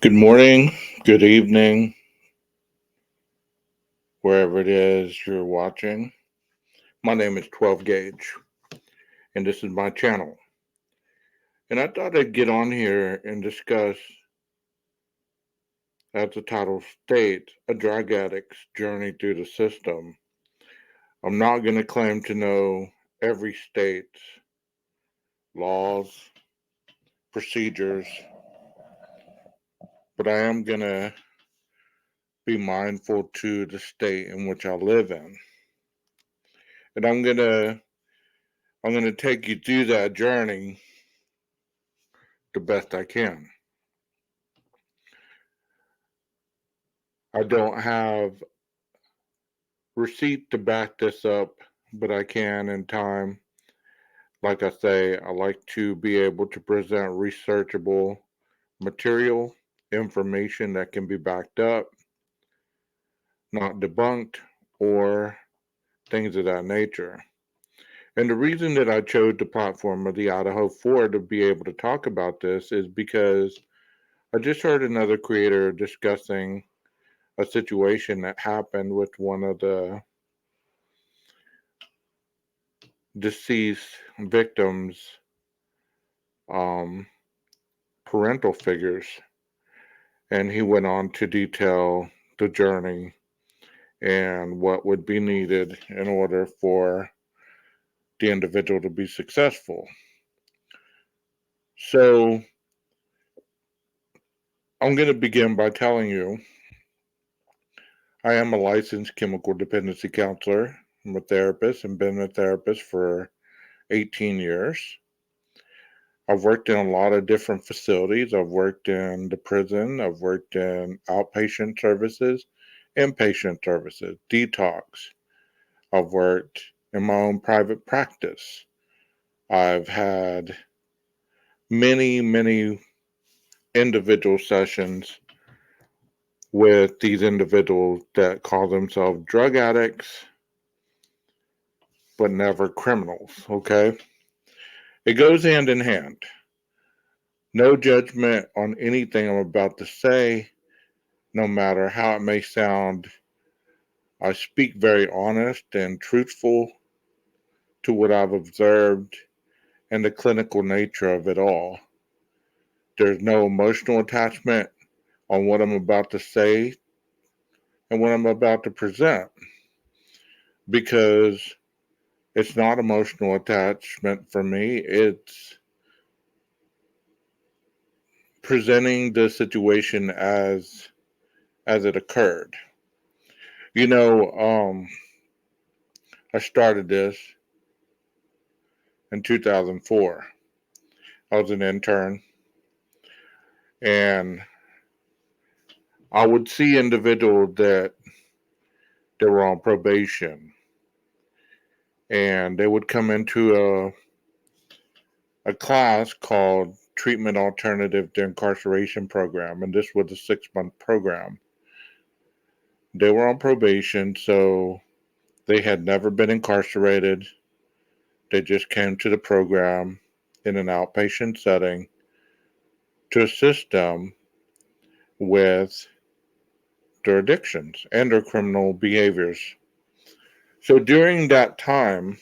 Good morning, good evening, wherever it is you're watching. My name is 12 Gauge, and this is my channel. And I thought I'd get on here and discuss, as the title states, a drug addict's journey through the system. I'm not going to claim to know every state's laws, procedures, but I am going to be mindful to the state in which I live in. And I'm going to take you through that journey the best I can. I don't have receipt to back this up, but I can in time. Like I say, I like to be able to present researchable material, information that can be backed up, not debunked, or things of that nature. And the reason that I chose the platform of the Idaho 4 to be able to talk about this is because I just heard another creator discussing a situation that happened with one of the deceased victims' um, parental figures. And he went on to detail the journey and what would be needed in order for the individual to be successful. So I'm going to begin by telling you I am a licensed chemical dependency counselor. I'm a therapist and been a therapist for 18 years. I've worked in a lot of different facilities. I've worked in the prison, I've worked in outpatient services, inpatient services, detox. I've worked in my own private practice. I've had many individual sessions with these individuals that call themselves drug addicts, but never criminals, okay? It goes hand in hand. No judgment on anything I'm about to say, no matter how it may sound. I speak very honest and truthful to what I've observed and the clinical nature of it all. There's no emotional attachment on what I'm about to say and what I'm about to present because it's not emotional attachment for me. It's presenting the situation as it occurred. You know, I started this in 2004. I was an intern and I would see individuals that they were on probation and they would come into a class called Treatment Alternative to Incarceration Program, and this was a 6 month program. They were on probation, so they had never been incarcerated. They just came to the program in an outpatient setting to assist them with their addictions and their criminal behaviors. So during that time,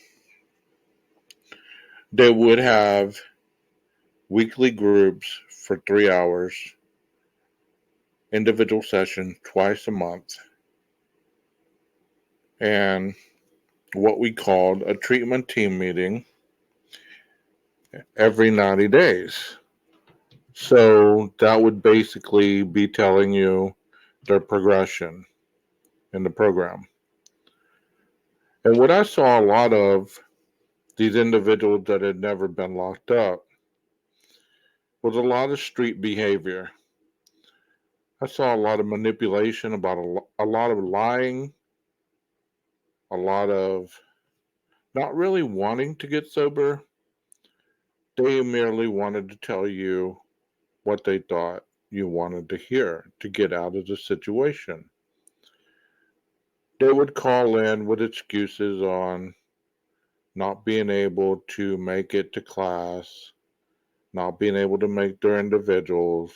they would have weekly groups for 3 hours, individual sessions twice a month, and what we called a treatment team meeting every 90 days. So that would basically be telling you their progression in the program. And what I saw a lot of these individuals that had never been locked up was a lot of street behavior. I saw a lot of manipulation, about a lot of lying, a lot of not really wanting to get sober. They merely wanted to tell you what they thought you wanted to hear to get out of the situation. They would call in with excuses on not being able to make it to class, not being able to make their individuals,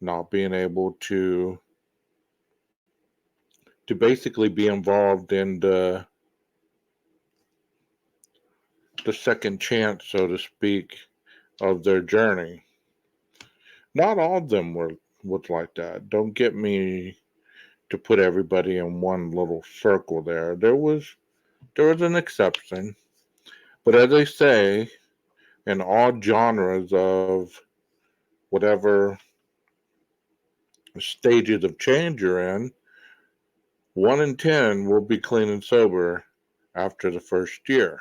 not being able to basically be involved in the second chance, so to speak, of their journey. Not all of them was like that. Don't get me to put everybody in one little circle there. There was an exception. But as they say, in all genres of whatever stages of change you're in, 1 in 10 will be clean and sober after the first year.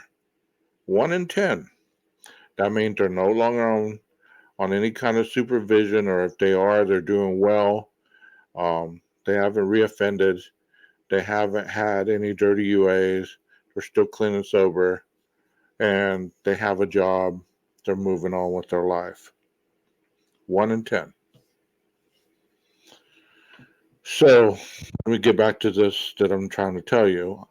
1 in 10. That means they're no longer on any kind of supervision, or if they are, they're doing well. They haven't reoffended. They haven't had any dirty UAs. They're still clean and sober, and they have a job. They're moving on with their life. 1 in 10. So let me get back to this that I'm trying to tell you.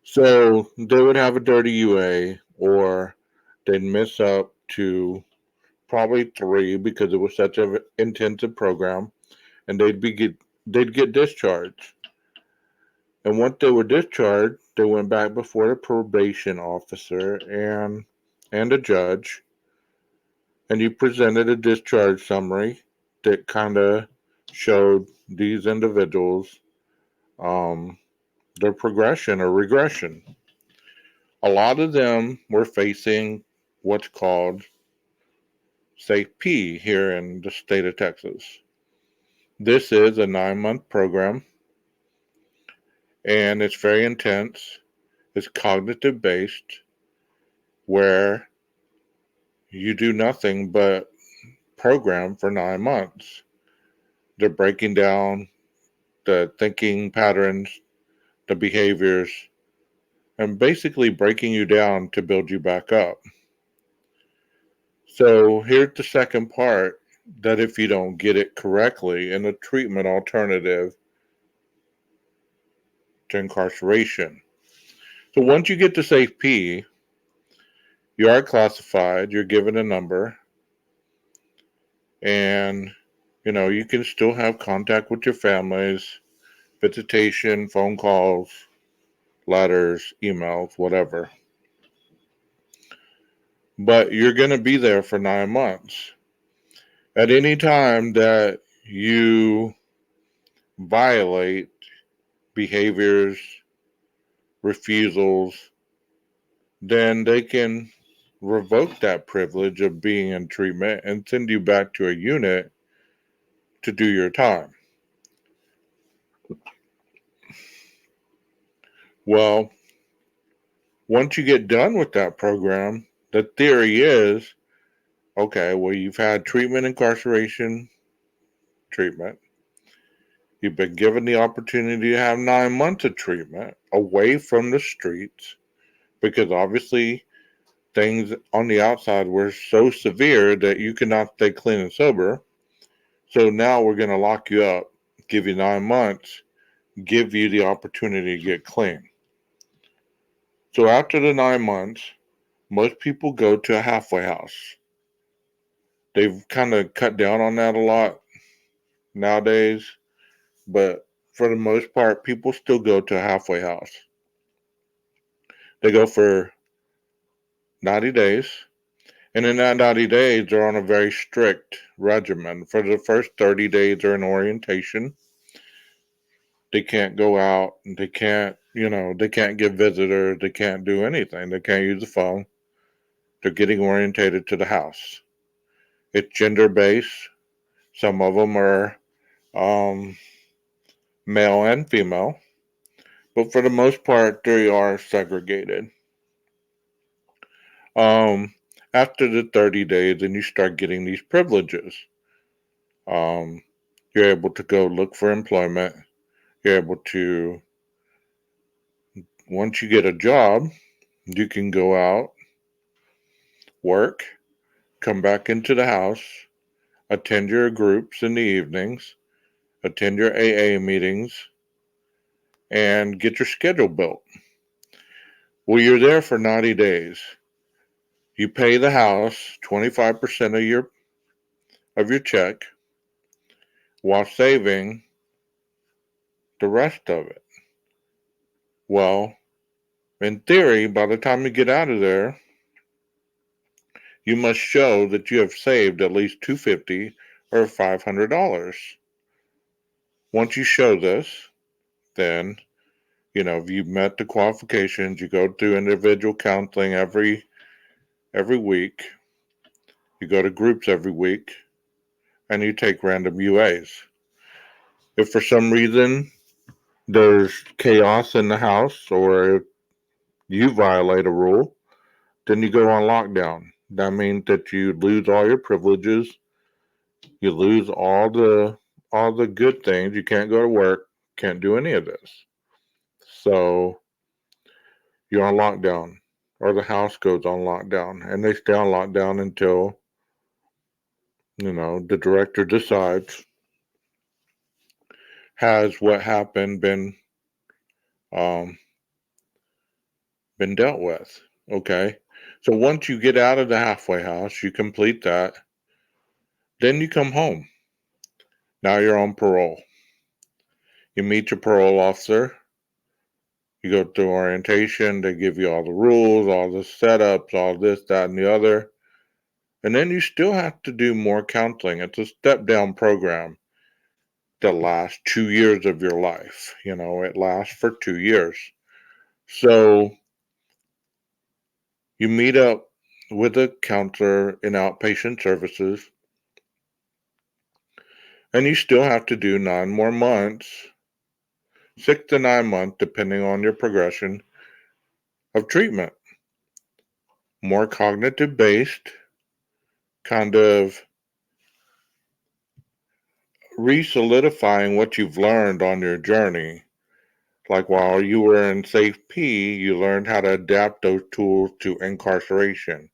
So they would have a dirty UA, or they'd miss up to probably 3 because it was such an intensive program, and they'd get discharged. And once they were discharged, they went back before the probation officer and a judge, and you presented a discharge summary that kind of showed these individuals um, their progression or regression. A lot of them were facing what's called Safe P here in the state of Texas. This is a 9-month program, and it's very intense. It's cognitive based, where you do nothing but program for 9 months. They're breaking down the thinking patterns, the behaviors, and basically breaking you down to build you back up. So here's the second part, that if you don't get it correctly in a treatment alternative to incarceration. So once you get to Safe P, you are classified, you're given a number, and you can still have contact with your families, visitation, phone calls, letters, emails, whatever. But you're going to be there for 9 months. At any time that you violate behaviors, refusals, then they can revoke that privilege of being in treatment and send you back to a unit to do your time. Well, once you get done with that program, the theory is, okay, well, you've had treatment, incarceration, treatment. You've been given the opportunity to have 9 months of treatment away from the streets, because obviously things on the outside were so severe that you could not stay clean and sober. So now we're going to lock you up, give you 9 months, give you the opportunity to get clean. So after the 9 months, most people go to a halfway house. They've kind of cut down on that a lot nowadays, but for the most part, people still go to a halfway house. They go for 90 days, and in that 90 days, they're on a very strict regimen. For the first 30 days, they're in orientation. They can't go out, and they can't get visitors, they can't do anything, they can't use the phone. They're getting orientated to the house. It's gender based. Some of them are um, male and female, but for the most part, they are segregated. Um, After the 30 days, then you start getting these privileges. Um, you're able to go look for employment. You're able to, once you get a job, you can go out, work, come back into the house, attend your groups in the evenings, attend your AA meetings, and get your schedule built. Well, you're there for 90 days. You pay the house 25% of your check while saving the rest of it. Well, in theory, by the time you get out of there, you must show that you have saved at least $250 or $500. Once you show this, then if you've met the qualifications, you go through individual counseling every week. You go to groups every week, and you take random UAs. If for some reason there's chaos in the house or if you violate a rule, then you go on lockdown. That means that you lose all your privileges, you lose all the good things. You can't go to work, can't do any of this. So you're on lockdown, or the house goes on lockdown, and they stay on lockdown until the director decides, has what happened um, been dealt with. Okay, so once you get out of the halfway house, you complete that, then you come home. Now you're on parole. You meet your parole officer. You go through orientation. They give you all the rules, all the setups, all this, that, and the other. And then you still have to do more counseling. It's a step down program that lasts 2 years of your life. It lasts for 2 years. So you meet up with a counselor in outpatient services, and you still have to do 9 more months, 6 to 9 months, depending on your progression of treatment. More cognitive based, kind of re-solidifying what you've learned on your journey. Like while you were in Safe P, you learned how to adapt those tools to incarceration.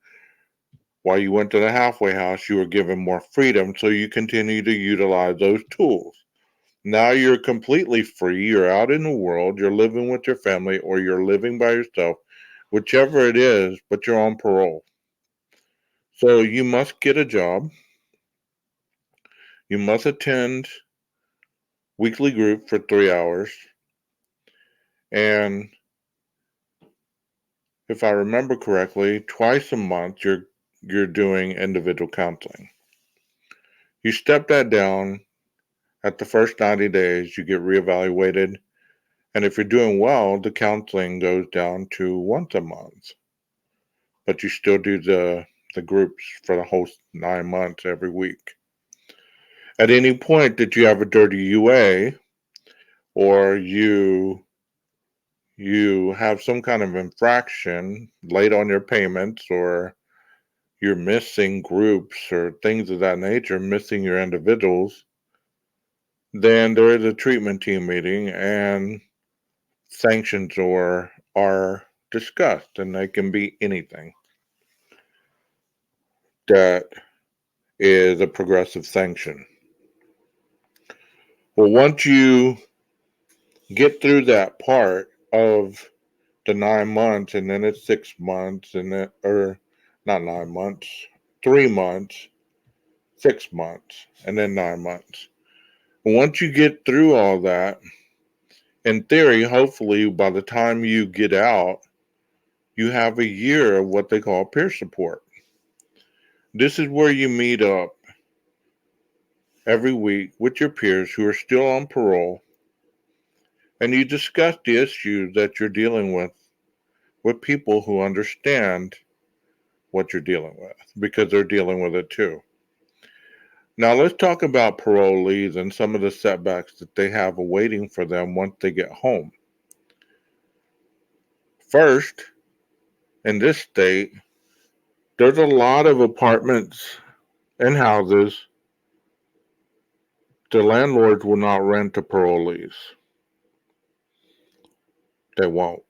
While you went to the halfway house, you were given more freedom, so you continue to utilize those tools. Now you're completely free. You're out in the world. You're living with your family, or you're living by yourself, whichever it is, but you're on parole. So you must get a job. You must attend weekly group for 3 hours. And if I remember correctly, twice a month you're doing individual counseling. You step that down at the first 90 days, you get reevaluated. And if you're doing well, the counseling goes down to once a month. But you still do the groups for the whole 9 months every week. At any point that you have a dirty UA, or you have some kind of infraction, late on your payments, or you're missing groups or things of that nature, missing your individuals, then there is a treatment team meeting and sanctions are discussed, and they can be anything that is a progressive sanction. Well, once you get through that part of the 9 months, and then it's 6 months, and then, or not 9 months, 3 months, 6 months, and then 9 months. Once you get through all that, in theory, hopefully by the time you get out, you have a year of what they call peer support. This is where you meet up every week with your peers who are still on parole, and you discuss the issues that you're dealing with people who understand what you're dealing with, because they're dealing with it too. Now let's talk about parolees and some of the setbacks that they have awaiting for them once they get home. First, in this state, there's a lot of apartments and houses the landlords will not rent to parolees. They won't.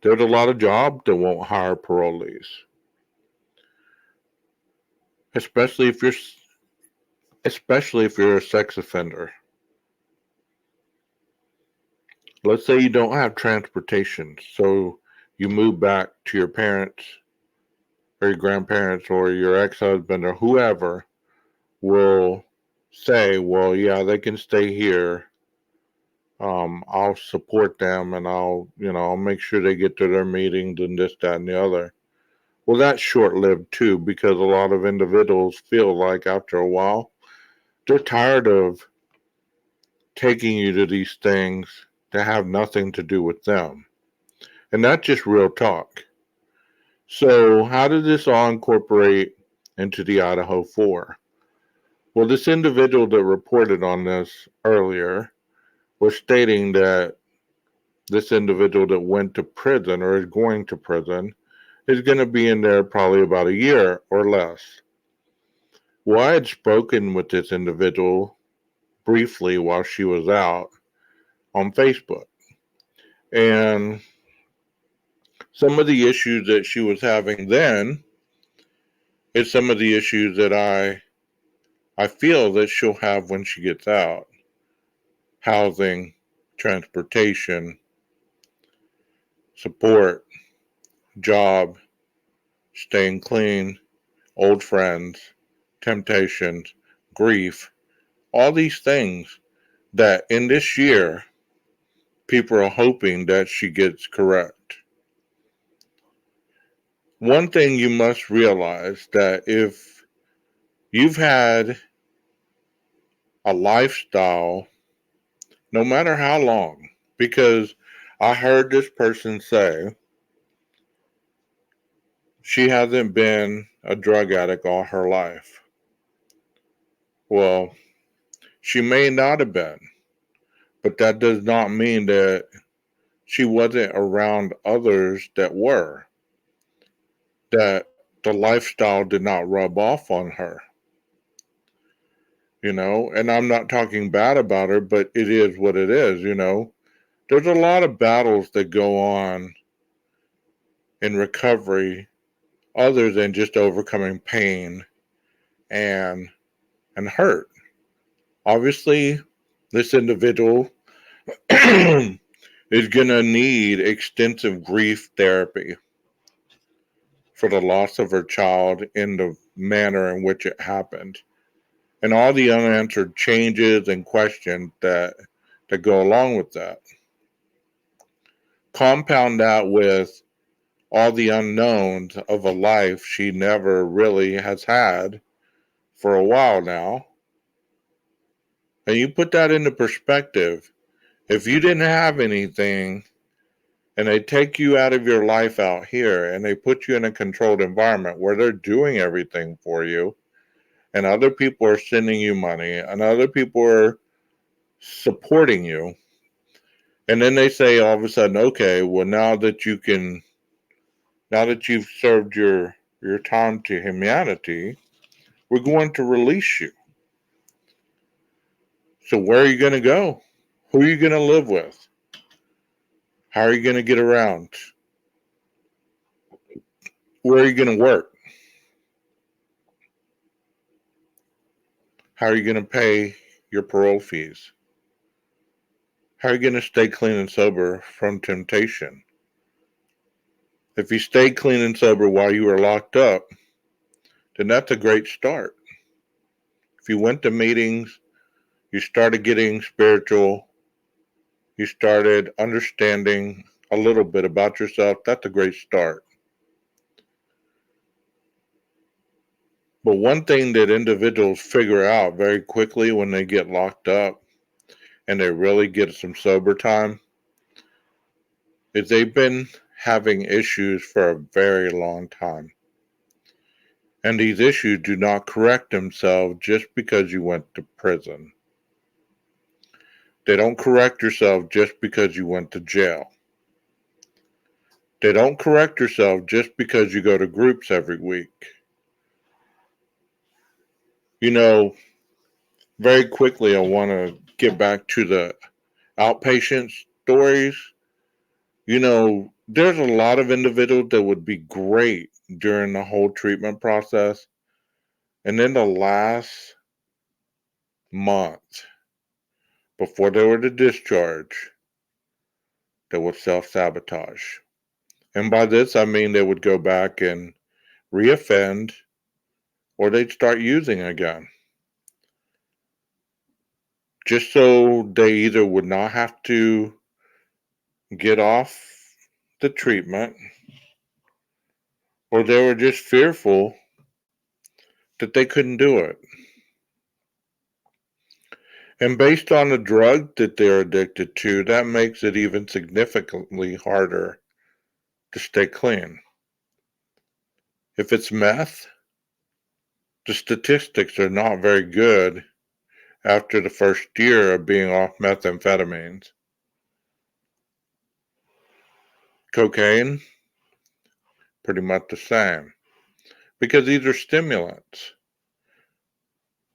There's a lot of jobs that won't hire parolees, especially if you're a sex offender. Let's say you don't have transportation, so you move back to your parents or your grandparents or your ex-husband or whoever will say, well, yeah, they can stay here. I'll support them and I'll make sure they get to their meetings and this, that, and the other. Well, that's short lived too, because a lot of individuals feel like after a while, they're tired of taking you to these things that have nothing to do with them. And that's just real talk. So, how did this all incorporate into the Idaho 4? Well, this individual that reported on this earlier was stating that this individual that went to prison or is going to prison is going to be in there probably about a year or less. Well, I had spoken with this individual briefly while she was out on Facebook. And some of the issues that she was having then is some of the issues that I feel that she'll have when she gets out. Housing, transportation, support, job, staying clean, old friends, temptations, grief, all these things that in this year people are hoping that she gets correct. One thing you must realize that if you've had a lifestyle, no matter how long, because I heard this person say she hasn't been a drug addict all her life. Well, she may not have been, but that does not mean that she wasn't around others that were, that the lifestyle did not rub off on her. And I'm not talking bad about her, but it is what it is. There's a lot of battles that go on in recovery other than just overcoming pain and hurt. Obviously, this individual is going to need extensive grief therapy for the loss of her child in the manner in which it happened, and all the unanswered changes and questions that go along with that. Compound that with all the unknowns of a life she never really has had for a while now. And you put that into perspective. If you didn't have anything and they take you out of your life out here and they put you in a controlled environment where they're doing everything for you and other people are sending you money and other people are supporting you, and then they say all of a sudden, okay, well, now that you've served your time to humanity, we're going to release you. So where are you going to go? Who are you going to live with? How are you going to get around? Where are you going to work? How are you going to pay your parole fees? How are you going to stay clean and sober from temptation? If you stayed clean and sober while you were locked up, then that's a great start. If you went to meetings, you started getting spiritual, you started understanding a little bit about yourself, that's a great start. But one thing that individuals figure out very quickly when they get locked up and they really get some sober time is they've been having issues for a very long time. And these issues do not correct themselves just because you went to prison. They don't correct yourself just because you went to jail. They don't correct yourself just because you go to groups every week. Very quickly, I want to get back to the outpatient stories. There's a lot of individuals that would be great during the whole treatment process. And then the last month before they were to discharge, they would self sabotage. And by this, I mean they would go back and reoffend, or they'd start using again. Just so they either would not have to get off the treatment, or they were just fearful that they couldn't do it. And based on the drug that they're addicted to, that makes it even significantly harder to stay clean. If it's meth, the statistics are not very good after the first year of being off methamphetamines. Cocaine, pretty much the same, because these are stimulants.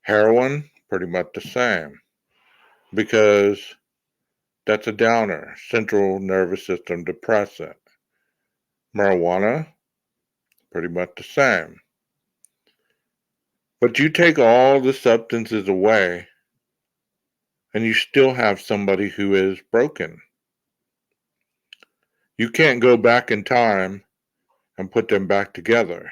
Heroin, pretty much the same, because that's a downer, central nervous system depressant. Marijuana, pretty much the same. But you take all the substances away, and you still have somebody who is broken. You can't go back in time and put them back together.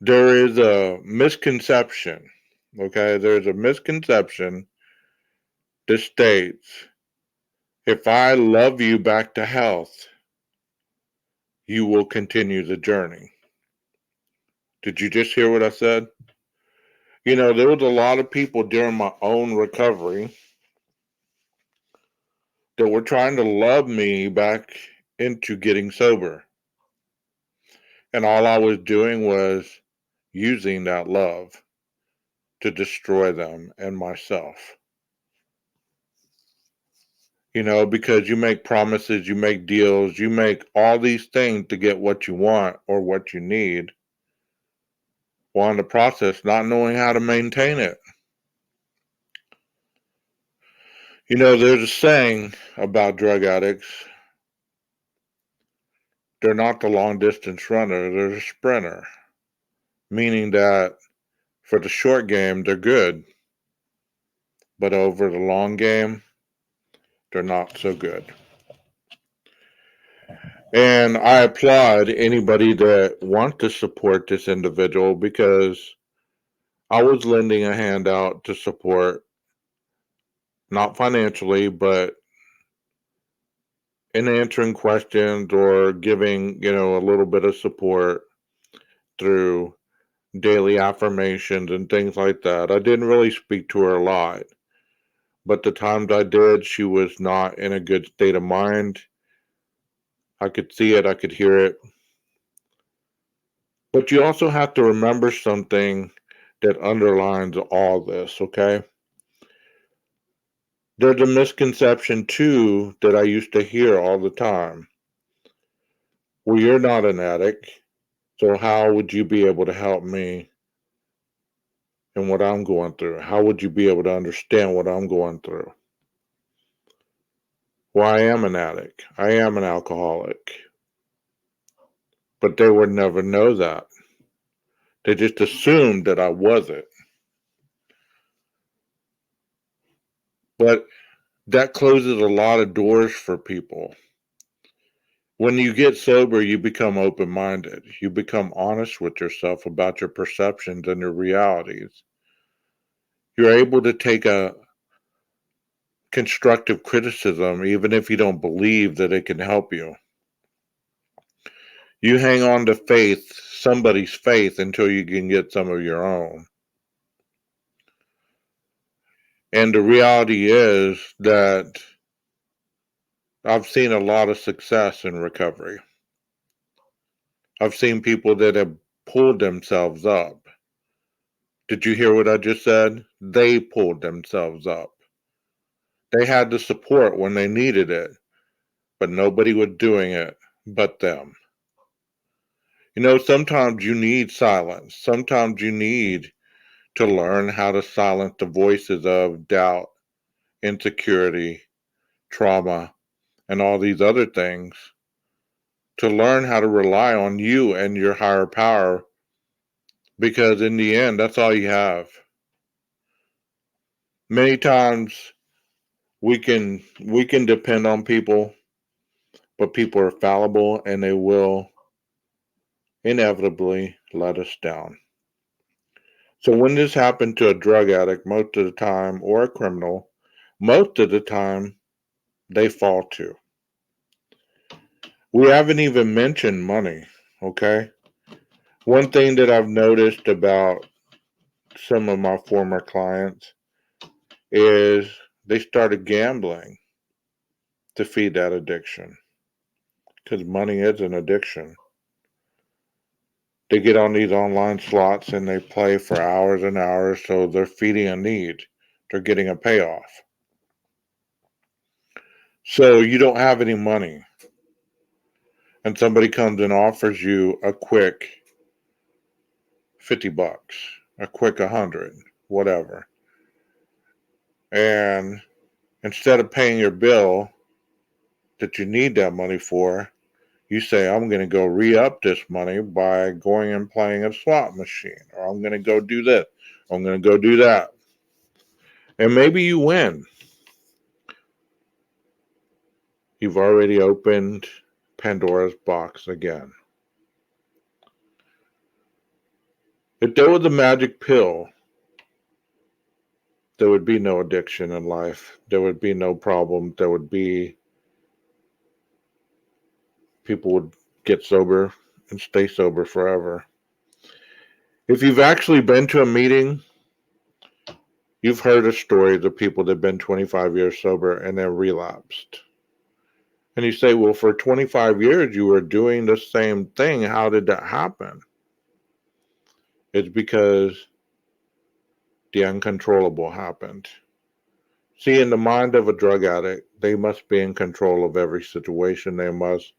There is a misconception, okay? There's a misconception that states, if I love you back to health, you will continue the journey. Did you just hear what I said? You know, there was a lot of people during my own recovery that were trying to love me back into getting sober. And all I was doing was using that love to destroy them and myself. You know, because you make promises, you make deals, you make all these things to get what you want or what you need, while in the process not knowing how to maintain it. You know, there's a saying about drug addicts, they're not the long distance runner, they're a sprinter, meaning that for the short game, they're good, but over the long game, they're not so good. And I applaud anybody that wants to support this individual, because I was lending a hand out to support, not financially, but in answering questions or giving, a little bit of support through daily affirmations and things like that. I didn't really speak to her a lot, but the times I did, she was not in a good state of mind. I could see it, I could hear it. But you also have to remember something that underlines all this, okay? There's a misconception too that I used to hear all the time. Well, you're not an addict, so how would you be able to help me in what I'm going through? How would you be able to understand what I'm going through? Well, I am an addict. I am an alcoholic. But they would never know that. They just assumed that I wasn't. But that closes a lot of doors for people. When you get sober, you become open minded. You become honest with yourself about your perceptions and your realities. You're able to take a constructive criticism, even if you don't believe that it can help you. You hang on to faith, somebody's faith, until you can get some of your own. And the reality is that I've seen a lot of success in recovery. I've seen people that have pulled themselves up. Did you hear what I just said? They pulled themselves up. They had the support when they needed it, but nobody was doing it but them. You know, sometimes you need silence. Sometimes you need to learn how to silence the voices of doubt, insecurity, trauma, and all these other things, to learn how to rely on you and your higher power, because in the end, that's all you have. Many times we can depend on people, but people are fallible and they will inevitably let us down. So when this happened to a drug addict, most of the time, or a criminal, most of the time they fall too. We haven't even mentioned money, okay? One thing that I've noticed about some of my former clients is they started gambling to feed that addiction because money is an addiction. They get on these online slots and they play for hours and hours, so they're feeding a need. They're getting a payoff. So you don't have any money, and somebody comes and offers you a quick $50, a quick 100, whatever. And instead of paying your bill that you need that money for, you say, I'm going to go re-up this money by going and playing a slot machine, or I'm going to go do this, I'm going to go do that. And maybe you win. You've already opened Pandora's box again. If there was a magic pill, there would be no addiction in life. There would be no problem. There would be people would get sober and stay sober forever. If you've actually been to a meeting, you've heard of stories of people that have been 25 years sober and then relapsed. And you say, well, for 25 years you were doing the same thing. How did that happen? It's because the uncontrollable happened. See, in the mind of a drug addict, they must be in control of every situation. They must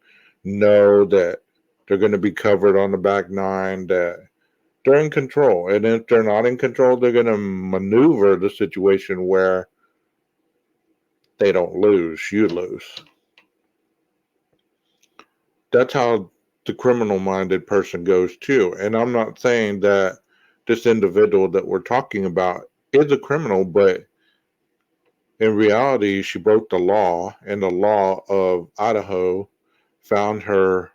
know that they're going to be covered on the back nine, that they're in control. And if they're not in control, they're going to maneuver the situation where they don't lose, you lose. That's how the criminal minded person goes too. And I'm not saying that this individual that we're talking about is a criminal, but in reality, she broke the law, and the law of Idaho found her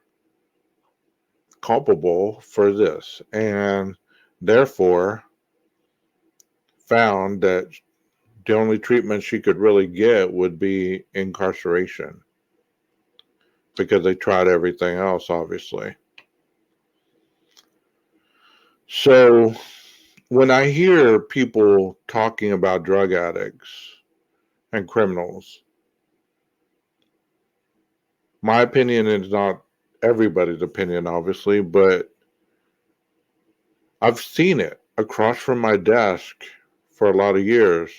culpable for this, and therefore found that the only treatment she could really get would be incarceration because they tried everything else, obviously. So when I hear people talking about drug addicts and criminals, my opinion is not everybody's opinion, obviously, but I've seen it across from my desk for a lot of years.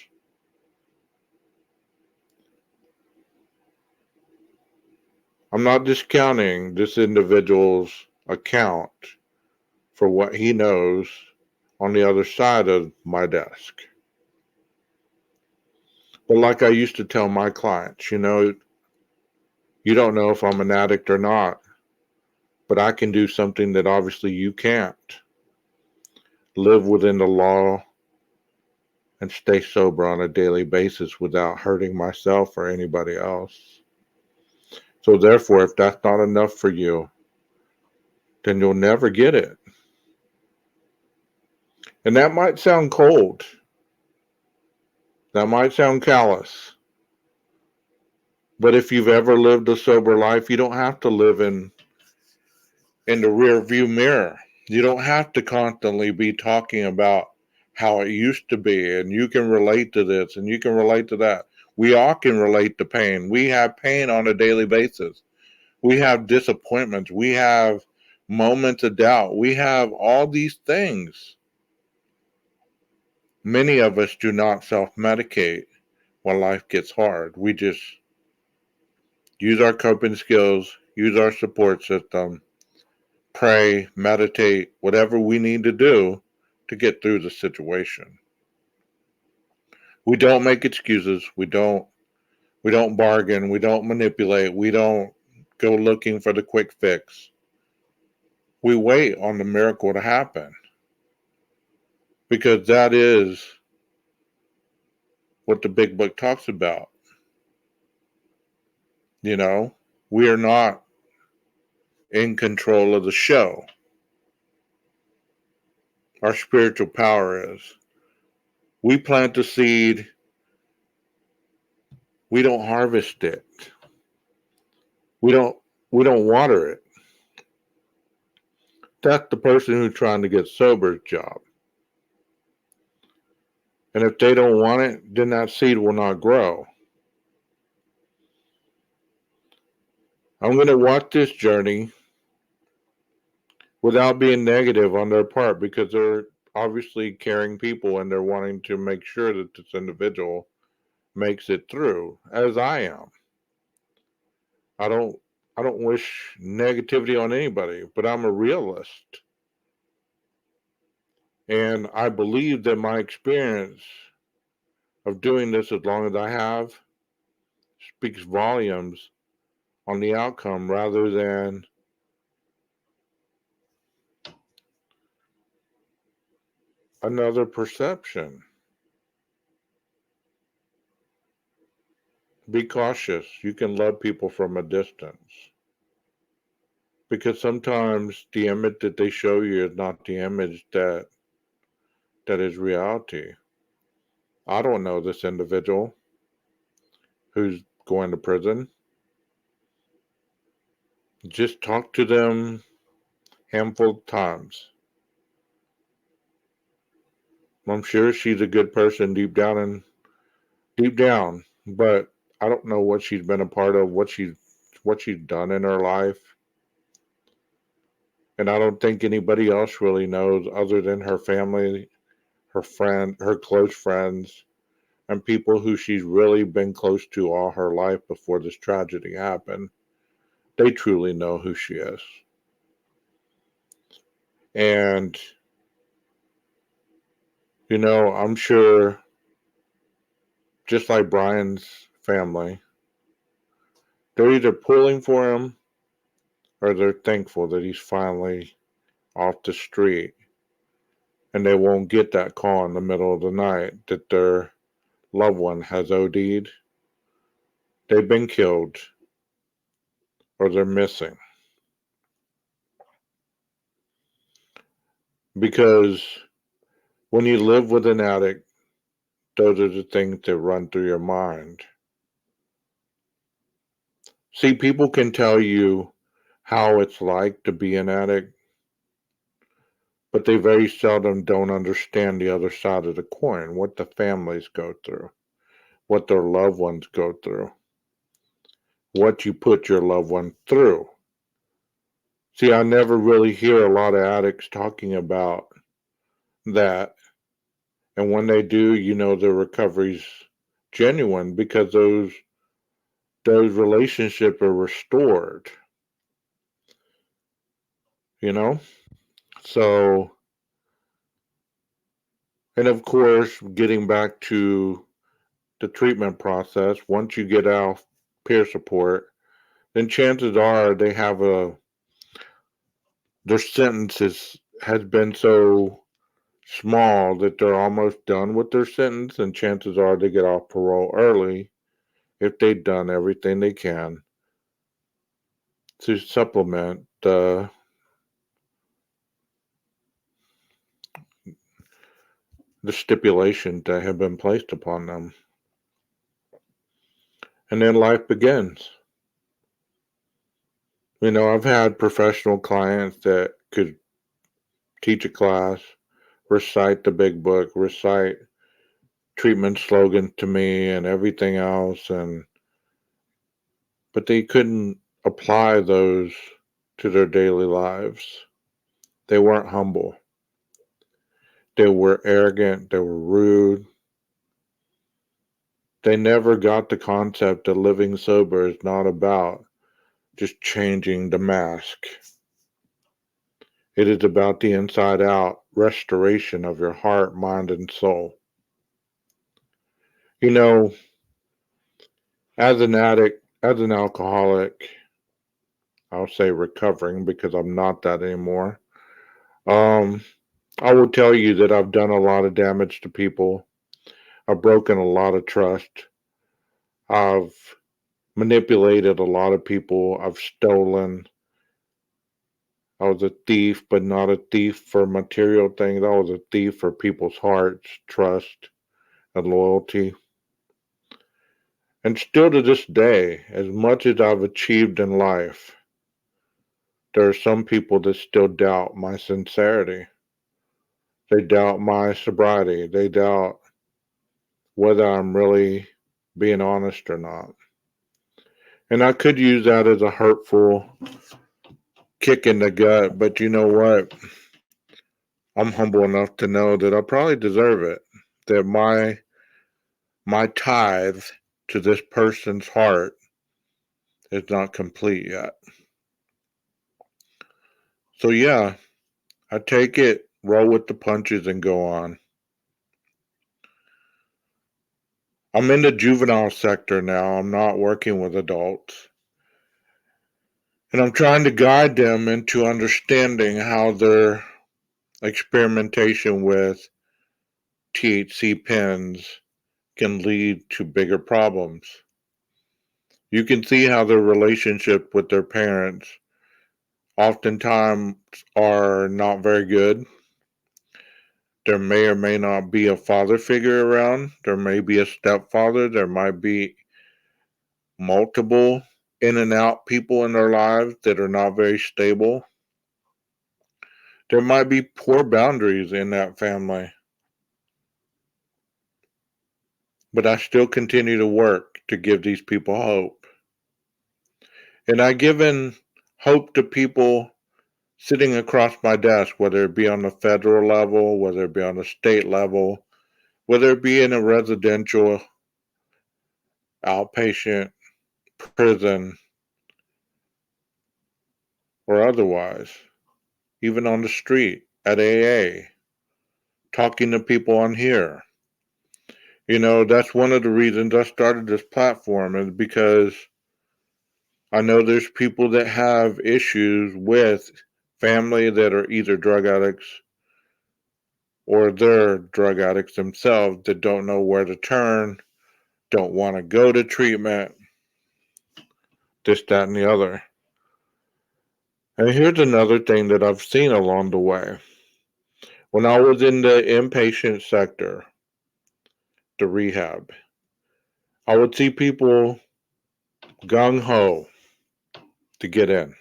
I'm not discounting this individual's account for what he knows on the other side of my desk. But like I used to tell my clients, you don't know if I'm an addict or not, but I can do something that obviously you can't. Live within the law and stay sober on a daily basis without hurting myself or anybody else. So therefore, if that's not enough for you, then you'll never get it. And that might sound cold. That might sound callous. But if you've ever lived a sober life, you don't have to live in the rear view mirror. You don't have to constantly be talking about how it used to be, and you can relate to this and you can relate to that. We all can relate to pain. We have pain on a daily basis. We have disappointments. We have moments of doubt. We have all these things. Many of us do not self-medicate when life gets hard. We just use our coping skills, use our support system, pray, meditate, whatever we need to do to get through the situation. We don't make excuses. We don't bargain. We don't manipulate. We don't go looking for the quick fix. We wait on the miracle to happen because that is what the big book talks about. We are not in control of the show. our spiritual power is. We plant the seed, we don't harvest it. We don't we don't water it. That's the person who's trying to get sober's job. And if they don't want it, then that seed will not grow. I'm going to watch this journey without being negative on their part because they're obviously caring people and they're wanting to make sure that this individual makes it through, as I am. I don't I don't wish negativity on anybody, but I'm a realist. And I believe that my experience of doing this as long as I have speaks volumes on the outcome rather than another perception. Be cautious. You can love people from a distance because sometimes the image that they show you is not the image that is reality. I don't know this individual who's going to prison. Just talk to them handful of times. I'm sure she's a good person deep down, but I don't know what she's been a part of, what she's done in her life. And I don't think anybody else really knows other than her family, her close friends, and people who she's really been close to all her life before this tragedy happened. They truly know who she is. And, I'm sure, just like Brian's family, they're either pulling for him or they're thankful that he's finally off the street and they won't get that call in the middle of the night that their loved one has OD'd. They've been killed or they're missing. Because when you live with an addict, those are the things that run through your mind. See, people can tell you how it's like to be an addict, but they very seldom don't understand the other side of the coin, what the families go through, what their loved ones go through, what you put your loved one through. See, I never really hear a lot of addicts talking about that. And when they do, their recovery's genuine because those relationships are restored, you know? So, and of course, getting back to the treatment process, once you get out peer support, then chances are their has been so small that they're almost done with their sentence, and chances are they get off parole early if they've done everything they can to supplement the stipulations that have been placed upon them. And then life begins. I've had professional clients that could teach a class, recite the big book, recite treatment slogans to me and everything else, but they couldn't apply those to their daily lives. They weren't humble. They were arrogant, they were rude. They never got the concept that living sober is not about just changing the mask. It is about the inside out restoration of your heart, mind, and soul. You know, as an addict, as an alcoholic, I'll say recovering because I'm not that anymore. Um, I will tell you that I've done a lot of damage to people. I've broken a lot of trust. I've manipulated a lot of people. I've stolen. I was a thief, but not a thief for material things. I was a thief for people's hearts, trust, and loyalty. And still to this day, as much as I've achieved in life, there are some people that still doubt my sincerity. They doubt my sobriety. They doubt whether I'm really being honest or not. And I could use that as a hurtful kick in the gut, but you know what? I'm humble enough to know that I probably deserve it. That my tithe to this person's heart is not complete yet. So yeah, I take it, roll with the punches, and go on. I'm in the juvenile sector now. I'm not working with adults. And I'm trying to guide them into understanding how their experimentation with THC pens can lead to bigger problems. You can see how their relationship with their parents oftentimes are not very good. There may or may not be a father figure around. There may be a stepfather. There might be multiple in and out people in their lives that are not very stable. There might be poor boundaries in that family. But I still continue to work to give these people hope. And I've given hope to people sitting across my desk, whether it be on the federal level, whether it be on the state level, whether it be in a residential, outpatient, prison, or otherwise, even on the street, at AA, talking to people on here. You know, that's one of the reasons I started this platform, is because I know there's people that have issues with family that are either drug addicts or they're drug addicts themselves that don't know where to turn, don't want to go to treatment, this, that, and the other. And here's another thing that I've seen along the way. When I was in the inpatient sector, the rehab, I would see people gung ho to get in.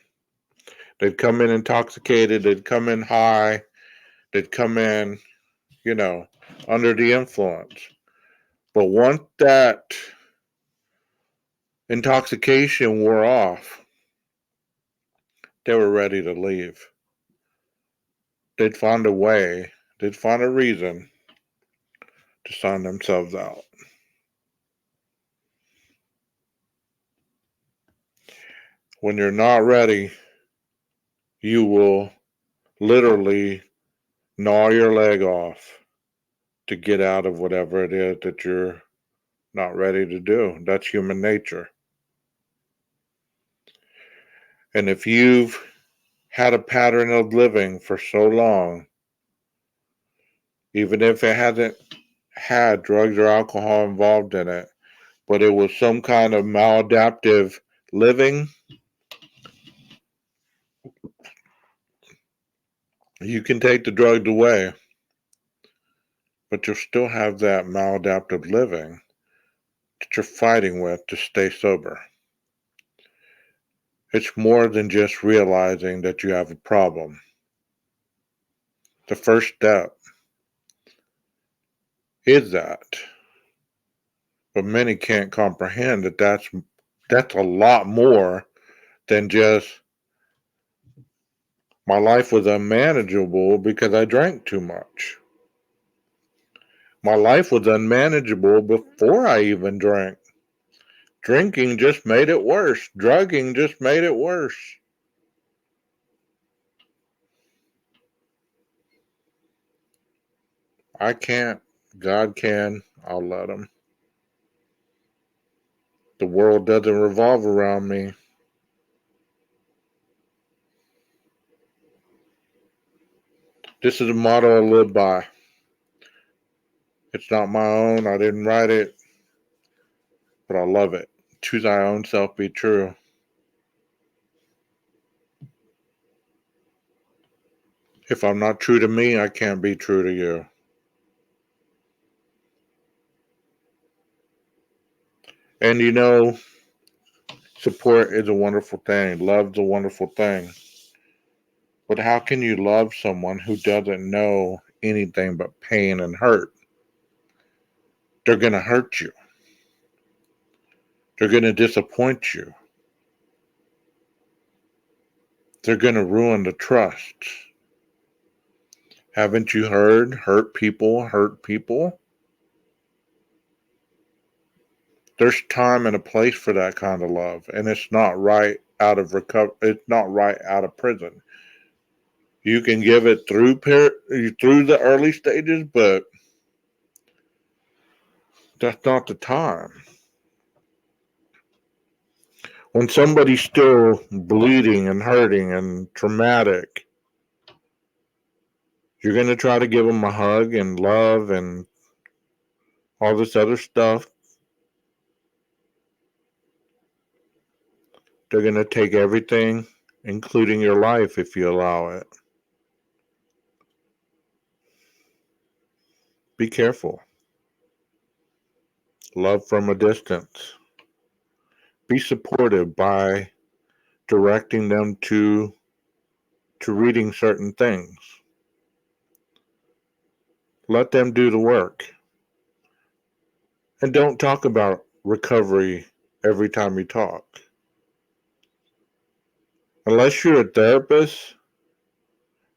They'd come in intoxicated, they'd come in high, they'd come in, you know, under the influence. But once that intoxication wore off, they were ready to leave. They'd find a way, they'd find a reason to sign themselves out. When you're not ready, you will literally gnaw your leg off to get out of whatever it is that you're not ready to do. That's human nature. And if you've had a pattern of living for so long, even if it hasn't had drugs or alcohol involved in it, but it was some kind of maladaptive living, you can take the drugs away, but you'll still have that maladaptive living that you're fighting with to stay sober. It's more than just realizing that you have a problem. The first step is that, but many can't comprehend that that's a lot more than just my life was unmanageable because I drank too much. My life was unmanageable before I even drank. Drinking just made it worse. Drugging just made it worse. I can't. God can. I'll let him. The world doesn't revolve around me. This is a motto I live by. It's not my own. I didn't write it, but I love it. To thy own self be true. If I'm not true to me, I can't be true to you. And support is a wonderful thing. Love's a wonderful thing. But how can you love someone who doesn't know anything but pain and hurt? They're going to hurt you. They're going to disappoint you. They're going to ruin the trust. Haven't you heard? Hurt people hurt people. There's time and a place for that kind of love, and it's not right out of It's not right out of prison. You can give it through the early stages, but that's not the time. When somebody's still bleeding and hurting and traumatic, you're going to try to give them a hug and love and all this other stuff. They're going to take everything, including your life, if you allow it. Be careful. Love from a distance. Be supportive by directing them to reading certain things. Let them do the work. And don't talk about recovery every time you talk. Unless you're a therapist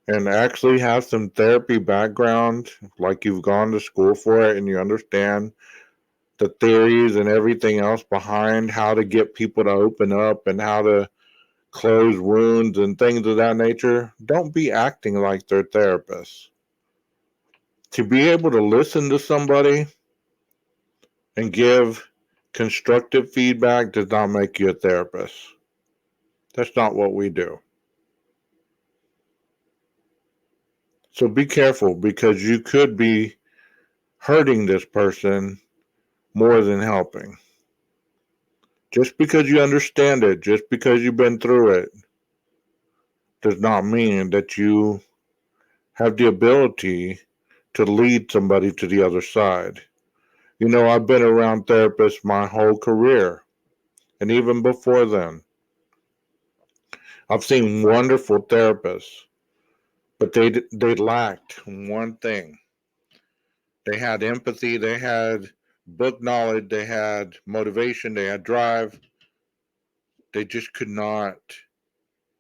and actually have some therapy background, like you've gone to school for it and you understand the theories and everything else behind how to get people to open up and how to close wounds and things of that nature, don't be acting like they're therapists. To be able to listen to somebody and give constructive feedback does not make you a therapist. That's not what we do. So be careful, because you could be hurting this person more than helping. Just because you understand it, just because you've been through it, does not mean that you have the ability to lead somebody to the other side. I've been around therapists my whole career, and even before then. I've seen wonderful therapists, but they lacked one thing. They had empathy, they had book knowledge, they had motivation, they had drive. They just could not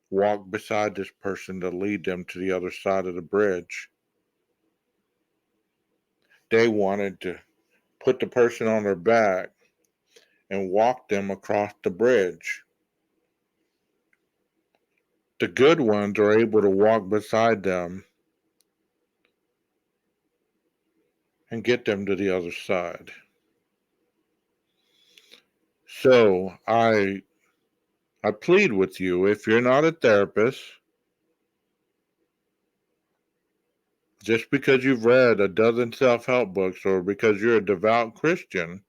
walk beside this person to lead them to the other side of the bridge. They wanted to put the person on their back and walk them across the bridge. The good ones are able to walk beside them and get them to the other side. So I plead with you, if you're not a therapist, just because you've read a dozen self-help books or because you're a devout Christian,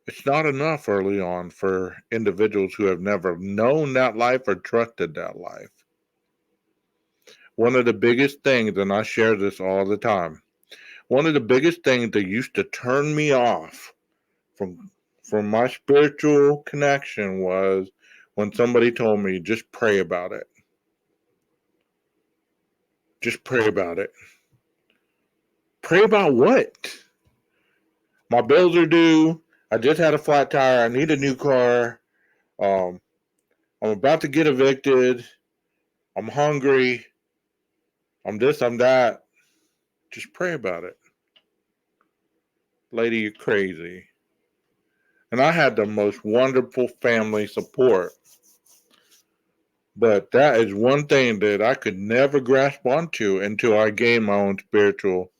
it's not enough early on for individuals who have never known that life or trusted that life. One of the biggest things, and I share this all the time, one of the biggest things that used to turn me off from my spiritual connection was when somebody told me, just pray about it. Just pray about it. Pray about what? My bills are due. I just had a flat tire. I need a new car. I'm about to get evicted. I'm hungry. I'm this, I'm that. Just pray about it. Lady, you're crazy. And I had the most wonderful family support. But that is one thing that I could never grasp onto until I gained my own spiritual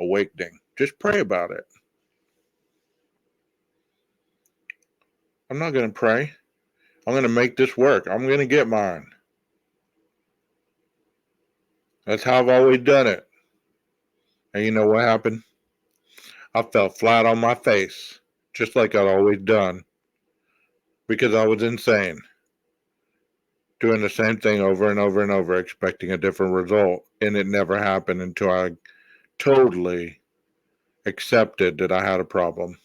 awakening. Just pray about it. I'm not going to pray. I'm going to make this work. I'm going to get mine. That's how I've always done it. And you know what happened? I fell flat on my face, just like I'd always done, because I was insane. doing the same thing over and over and over, expecting a different result. And it never happened until I totally accepted that I had a problem.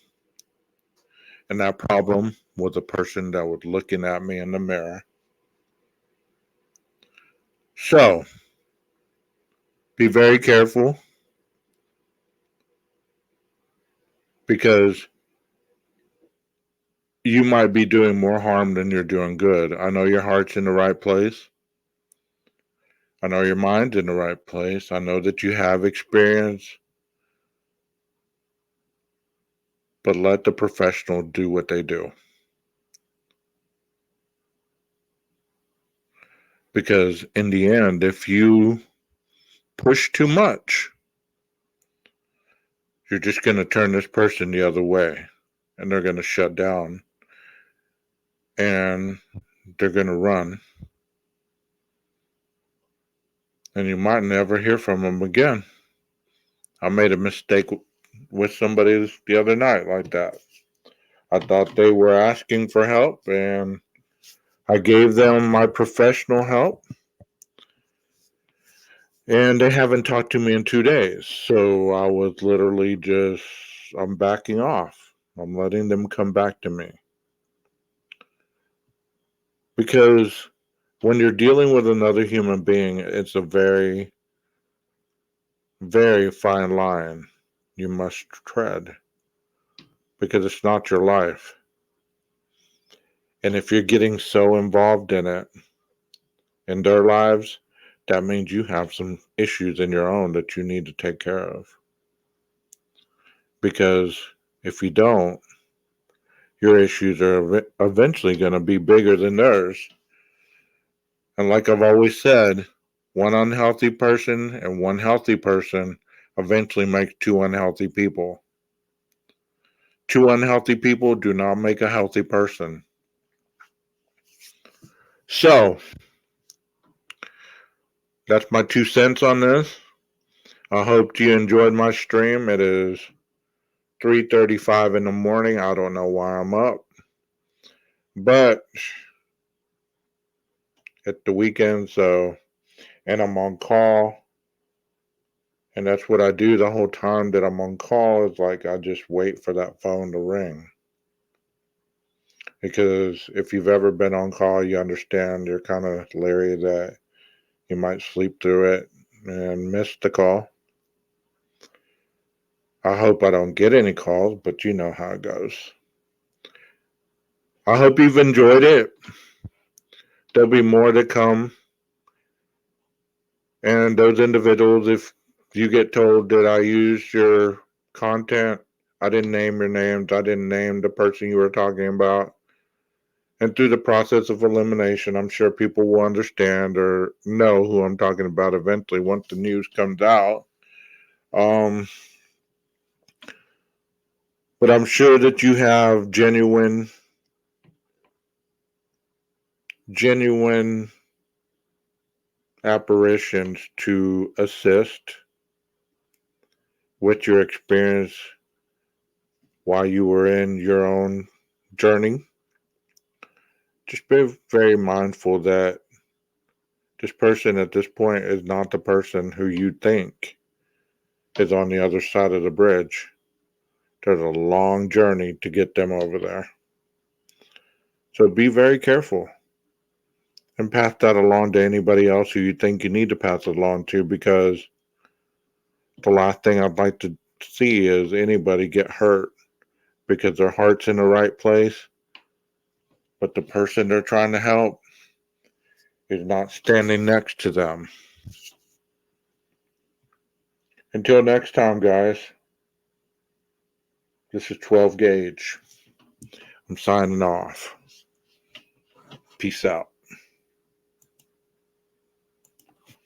And that problem was a person that was looking at me in the mirror. So, be very careful because you might be doing more harm than you're doing good. I know your heart's in the right place. I know your mind's in the right place. I know that you have experience, but let the professional do what they do. Because in the end, if you push too much, you're just going to turn this person the other way and they're going to shut down and they're going to run. And you might never hear from them again. I made a mistake with somebody the other night like that. I thought they were asking for help and I gave them my professional help and they haven't talked to me in 2 days. So I was literally I'm backing off. I'm letting them come back to me. Because when you're dealing with another human being, it's a very, very fine line you must tread because it's not your life. And if you're getting so involved in it, in their lives, that means you have some issues in your own that you need to take care of. Because if you don't, your issues are eventually going to be bigger than theirs. And like I've always said, one unhealthy person and one healthy person eventually makes two unhealthy people. Two unhealthy people do not make a healthy person. So, that's my 2 cents on this. I hope you enjoyed my stream. It is 3:35 in the morning. I don't know why I'm up. But it's the weekend, and I'm on call. And that's what I do the whole time that I'm on call is like I just wait for that phone to ring. Because if you've ever been on call, you understand you're kind of leery that you might sleep through it and miss the call. I hope I don't get any calls, but you know how it goes. I hope you've enjoyed it. There'll be more to come. And those individuals, if you get told that I used your content, I didn't name your names, I didn't name the person you were talking about. And through the process of elimination, I'm sure people will understand or know who I'm talking about eventually once the news comes out. But I'm sure that you have genuine apparitions to assist with your experience while you were in your own journey. Just be very mindful that this person at this point is not the person who you think is on the other side of the bridge. There's a long journey to get them over there. So be very careful and pass that along to anybody else who you think you need to pass it along to, because the last thing I'd like to see is anybody get hurt because their heart's in the right place, but the person they're trying to help is not standing next to them. Until next time, guys, this is 12 Gauge. I'm signing off. Peace out.